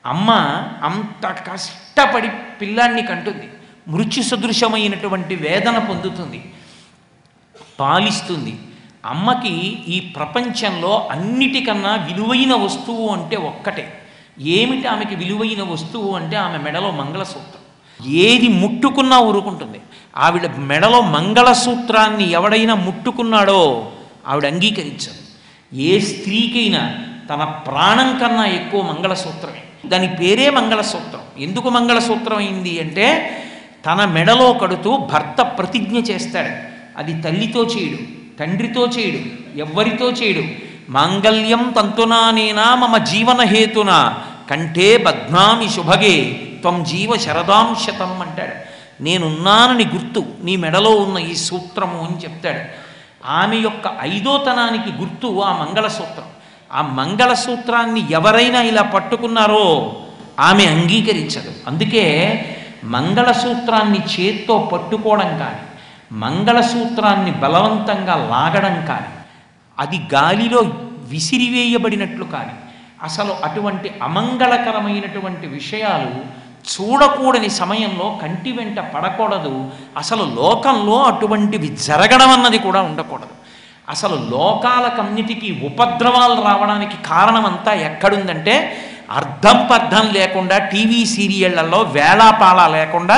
అమ్మ అంత కష్టపడి పిల్లాన్ని కంటుంది, మృత్యు సదృశమైనటువంటి వేదన పొందుతుంది, పాలిస్తుంది. అమ్మకి ఈ ప్రపంచంలో అన్నిటికన్నా విలువైన వస్తువు అంటే ఒక్కటే. ఏమిటి ఆమెకి విలువైన వస్తువు అంటే ఆమె మెడలో మంగళసూత్రం. ఏది ముట్టుకున్నా ఊరుకుంటుంది. ఆవిడ మెడలో మంగళసూత్రాన్ని ఎవడైనా ముట్టుకున్నాడో ఆవిడ అంగీకరించదు. ఏ స్త్రీకైనా తన ప్రాణం కన్నా ఎక్కువ మంగళసూత్రమే. దాని పేరే మంగళసూత్రం. ఎందుకు మంగళసూత్రం అయింది అంటే తన మెడలో కడుతూ భర్త ప్రతిజ్ఞ చేస్తాడు. అది తల్లితో చేయడు, తండ్రితో చేయడు, ఎవ్వరితో చేయడు. మాంగళ్యం తంతునానేనా మమ జీవన హేతున కంఠే బధ్నామి శుభగే త్వం జీవ శరదాం శతం అంటాడు. నేనున్నానని గుర్తు నీ మెడలో ఉన్న ఈ సూత్రము అని చెప్తాడు. ఆమె యొక్క ఐదోతనానికి గుర్తు ఆ మంగళసూత్రం. ఆ మంగళసూత్రాన్ని ఎవరైనా ఇలా పట్టుకున్నారో ఆమె అంగీకరించదు. అందుకే మంగళసూత్రాన్ని చేత్తో పట్టుకోవడం కానీ, మంగళసూత్రాన్ని బలవంతంగా లాగడం కానీ, అది గాలిలో విసిరివేయబడినట్లు కానీ, అసలు అటువంటి అమంగళకరమైనటువంటి విషయాలు చూడకూడని సమయంలో కంటి వెంట పడకూడదు. అసలు లోకంలో అటువంటివి జరగడం అన్నది కూడా ఉండకూడదు. అసలు లోకాలకన్నిటికీ ఉపద్రవాలు రావడానికి కారణమంతా ఎక్కడుందంటే అర్థం పర్థం లేకుండా టీవీ సీరియళ్లలో వేళాపాలా లేకుండా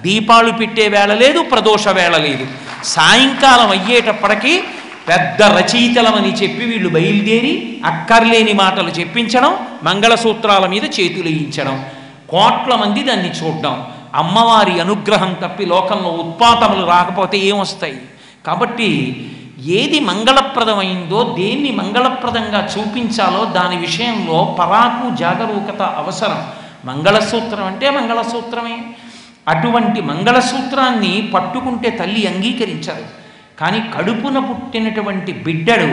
దీపాలు పెట్టే వేళ లేదు, ప్రదోష వేళ లేదు. సాయంకాలం అయ్యేటప్పటికీ పెద్ద రచయితలమని చెప్పి వీళ్ళు బయలుదేరి అక్కర్లేని మాటలు చెప్పించడం, మంగళసూత్రాల మీద చేతులు వేయించడం, కోట్ల మంది దాన్ని చూడడం. అమ్మవారి అనుగ్రహం తప్పి లోకంలో ఉత్పాతములు రాకపోతే ఏమొస్తాయి? కాబట్టి ఏది మంగళప్రదమైందో, దేన్ని మంగళప్రదంగా చూపించాలో దాని విషయంలో పరాకు జాగరూకత అవసరం. మంగళసూత్రం అంటే మంగళసూత్రమే. అటువంటి మంగళసూత్రాన్ని పట్టుకుంటే తల్లి అంగీకరించరు. కానీ కడుపున పుట్టినటువంటి బిడ్డడు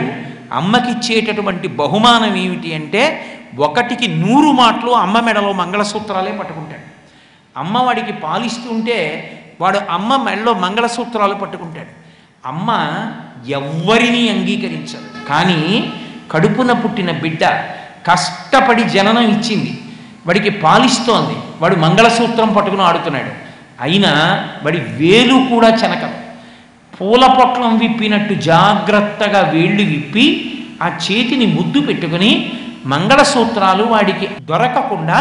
అమ్మకిచ్చేటటువంటి బహుమానం ఏమిటి అంటే 1కి 100 మాటలు అమ్మ మెడలో మంగళసూత్రాలే పట్టుకుంటాడు. అమ్మ వాడికి పాలిస్తుంటే వాడు అమ్మ మెడలో మంగళసూత్రాలు పట్టుకుంటాడు. అమ్మ ఎవ్వరినీ అంగీకరించదు. కానీ కడుపున పుట్టిన బిడ్డ కష్టపడి జననం ఇచ్చింది, వాడికి పాలిస్తోంది, వాడు మంగళసూత్రం పట్టుకుని ఆడుతున్నాడు. అయినా వాడి వేలు కూడా చెనకదు. పూల పొట్లం విప్పినట్టు జాగ్రత్తగా వేళ్ళు విప్పి ఆ చేతిని ముద్దు పెట్టుకుని మంగళసూత్రాలు వాడికి దొరకకుండా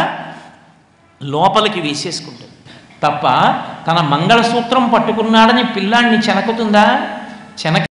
లోపలికి వేసేసుకుంటుంది తప్ప తన మంగళసూత్రం పట్టుకున్నాడని పిల్లాన్ని చెనకుతుందా? చెనక